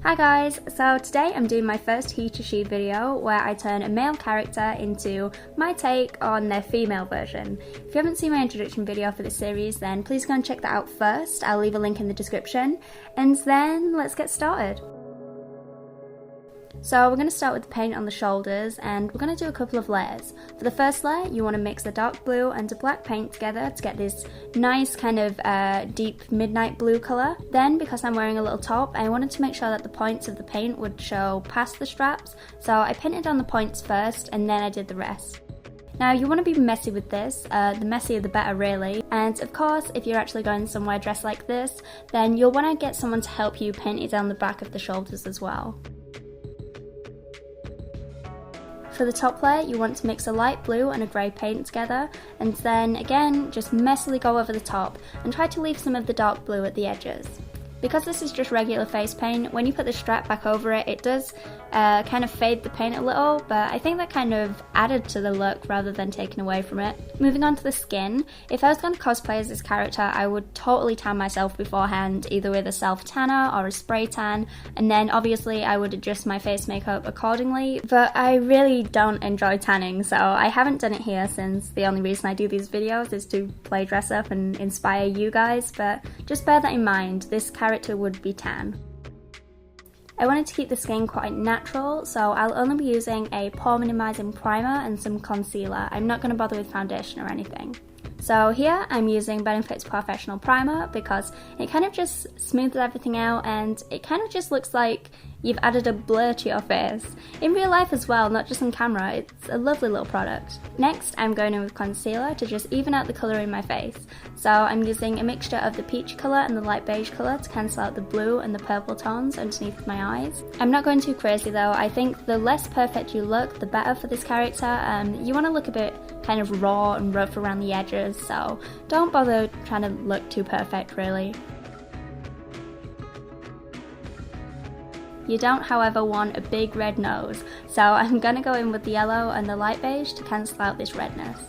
Hi guys, so today I'm doing my first he to she video where I turn a male character into my take on their female version. If you haven't seen my introduction video for this series, then please go and check that out first. I'll leave a link in the description, and then let's get started. So we're going to start with the paint on the shoulders, and we're going to do a couple of layers. For the first layer, you want to mix the dark blue and the black paint together to get this nice kind of deep midnight blue colour. Then, because I'm wearing a little top, I wanted to make sure that the points of the paint would show past the straps, so I painted on the points first and then I did the rest. Now you want to be messy with this, the messier the better really, and of course if you're actually going somewhere dressed like this, then you'll want to get someone to help you paint it down the back of the shoulders as well. For the top layer, you want to mix a light blue and a grey paint together, and then again just messily go over the top and try to leave some of the dark blue at the edges. Because this is just regular face paint, when you put the strap back over it, it does kind of fade the paint a little, but I think that kind of added to the look rather than taken away from it. Moving on to the skin, if I was going to cosplay as this character, I would totally tan myself beforehand, either with a self tanner or a spray tan, and then obviously I would adjust my face makeup accordingly, but I really don't enjoy tanning, so I haven't done it here since the only reason I do these videos is to play dress up and inspire you guys, but just bear that in mind, this character would be tan. I wanted to keep the skin quite natural, so I'll only be using a pore minimizing primer and some concealer. I'm not going to bother with foundation or anything. So here I'm using Benefit's Professional Primer because it kind of just smooths everything out and it kind of just looks like you've added a blur to your face. In real life as well, not just on camera, it's a lovely little product. Next I'm going in with concealer to just even out the colour in my face. So I'm using a mixture of the peach colour and the light beige colour to cancel out the blue and the purple tones underneath my eyes. I'm not going too crazy though, I think the less perfect you look, the better for this character. You want to look a bit kind of raw and rough around the edges, so don't bother trying to look too perfect really. You don't, however, want a big red nose, so I'm going to go in with the yellow and the light beige to cancel out this redness.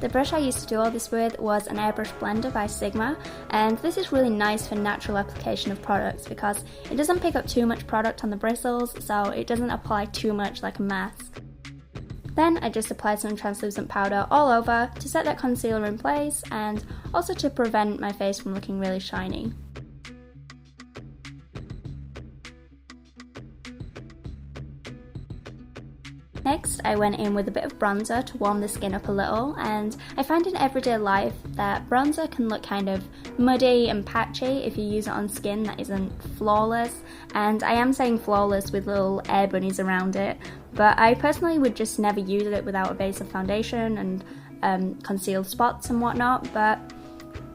The brush I used to do all this with was an Airbrush blender by Sigma, and this is really nice for natural application of products because it doesn't pick up too much product on the bristles, so it doesn't apply too much like a mask. Then I just applied some translucent powder all over to set that concealer in place and also to prevent my face from looking really shiny. Next, I went in with a bit of bronzer to warm the skin up a little, and I find in everyday life that bronzer can look kind of muddy and patchy if you use it on skin that isn't flawless, and I am saying flawless with little air bunnies around it, but I personally would just never use it without a base of foundation and concealed spots and whatnot, but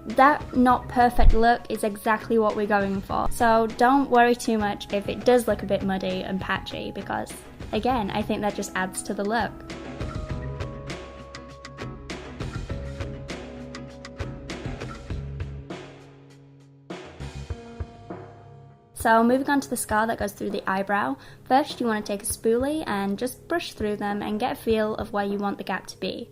that not perfect look is exactly what we're going for. So don't worry too much if it does look a bit muddy and patchy because, again, I think that just adds to the look. So moving on to the scar that goes through the eyebrow, first you want to take a spoolie and just brush through them and get a feel of where you want the gap to be.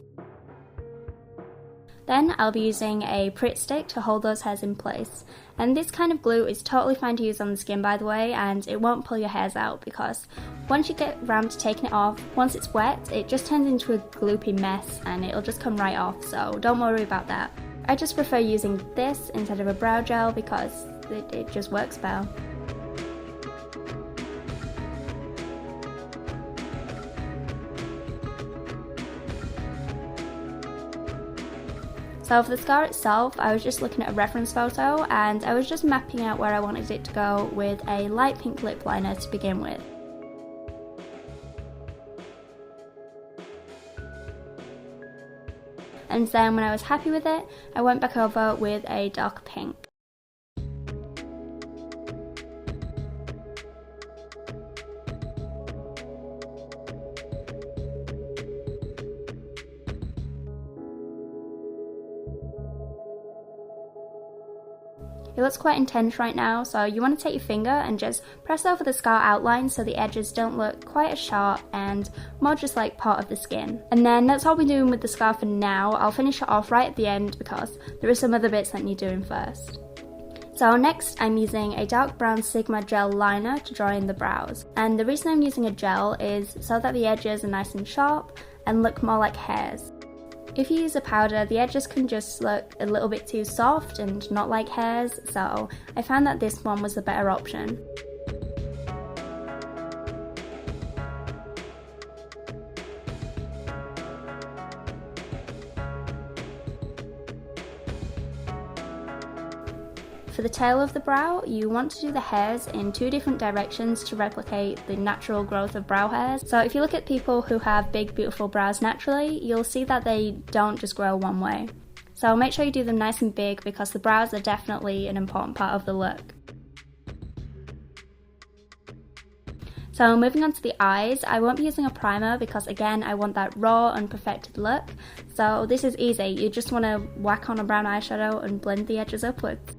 Then I'll be using a Pritt Stick to hold those hairs in place, and this kind of glue is totally fine to use on the skin by the way, and it won't pull your hairs out because once you get around to taking it off, once it's wet it just turns into a gloopy mess and it'll just come right off, so don't worry about that. I just prefer using this instead of a brow gel because it just works better. So for the scar itself, I was just looking at a reference photo and I was just mapping out where I wanted it to go with a light pink lip liner to begin with. And then when I was happy with it, I went back over with a dark pink. It looks quite intense right now, so you want to take your finger and just press over the scar outline so the edges don't look quite as sharp and more just like part of the skin. And then that's all we're doing with the scar for now. I'll finish it off right at the end because there are some other bits that need doing first. So next I'm using a dark brown Sigma gel liner to draw in the brows. And the reason I'm using a gel is so that the edges are nice and sharp and look more like hairs. If you use a powder, the edges can just look a little bit too soft and not like hairs, so I found that this one was a better option. For the tail of the brow, you want to do the hairs in 2 different directions to replicate the natural growth of brow hairs. So if you look at people who have big beautiful brows naturally, you'll see that they don't just grow one way. So make sure you do them nice and big because the brows are definitely an important part of the look. So moving on to the eyes, I won't be using a primer because again I want that raw, unperfected look. So this is easy, you just want to whack on a brown eyeshadow and blend the edges upwards.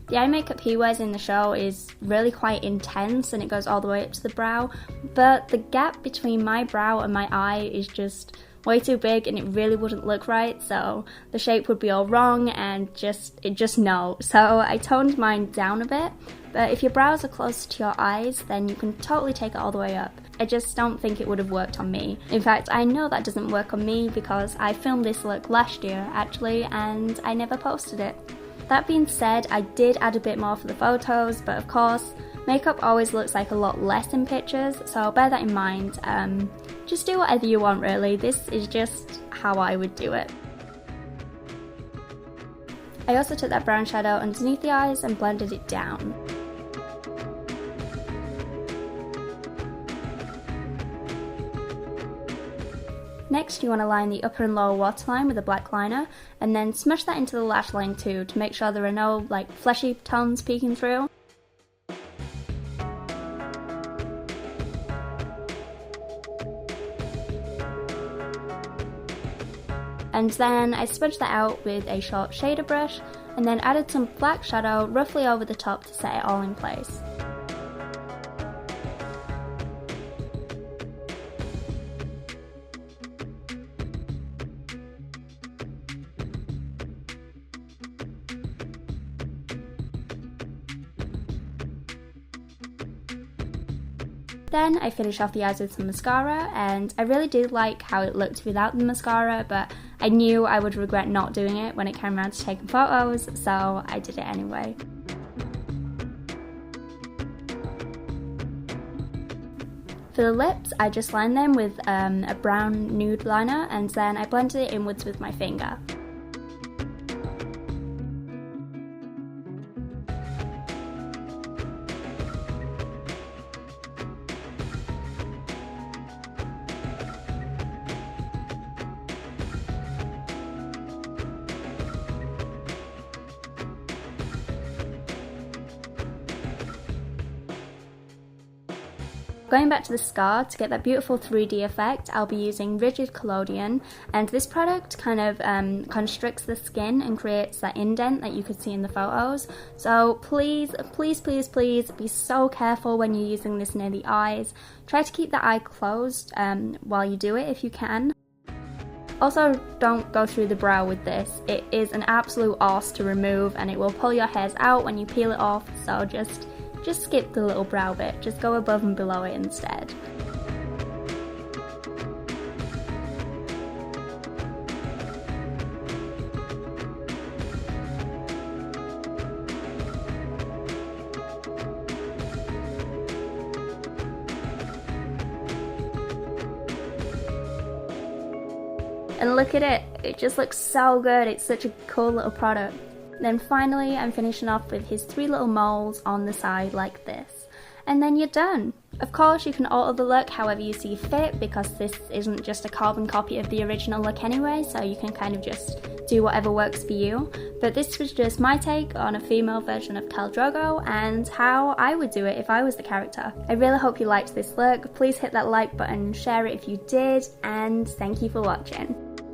The eye makeup he wears in the show is really quite intense and it goes all the way up to the brow, but the gap between my brow and my eye is just way too big and it really wouldn't look right, so the shape would be all wrong and no. So I toned mine down a bit, but if your brows are close to your eyes then you can totally take it all the way up. I just don't think it would have worked on me. In fact, I know that doesn't work on me because I filmed this look last year actually and I never posted it. That being said, I did add a bit more for the photos, but of course, makeup always looks like a lot less in pictures, so bear that in mind. Just do whatever you want really, this is just how I would do it. I also took that brown shadow underneath the eyes and blended it down. Next you want to line the upper and lower waterline with a black liner and then smush that into the lash line too to make sure there are no like fleshy tones peeking through. And then I smudged that out with a short shader brush and then added some black shadow roughly over the top to set it all in place. Then I finish off the eyes with some mascara, and I really did like how it looked without the mascara, but I knew I would regret not doing it when it came around to taking photos, so I did it anyway. For the lips, I just lined them with a brown nude liner, and then I blended it inwards with my finger. Going back to the scar, to get that beautiful 3D effect, I'll be using Rigid Collodion, and this product kind of constricts the skin and creates that indent that you could see in the photos. So please, please, please, please be so careful when you're using this near the eyes. Try to keep the eye closed while you do it if you can. Also, don't go through the brow with this. It is an absolute arse to remove and it will pull your hairs out when you peel it off, so just skip the little brow bit, just go above and below it instead. And look at it, it just looks so good, it's such a cool little product. Then finally I'm finishing off with his 3 little moles on the side like this. And then you're done. Of course you can alter the look however you see fit because this isn't just a carbon copy of the original look anyway, so you can kind of just do whatever works for you. But this was just my take on a female version of Khal Drogo and how I would do it if I was the character. I really hope you liked this look. Please hit that like button, share it if you did, and thank you for watching.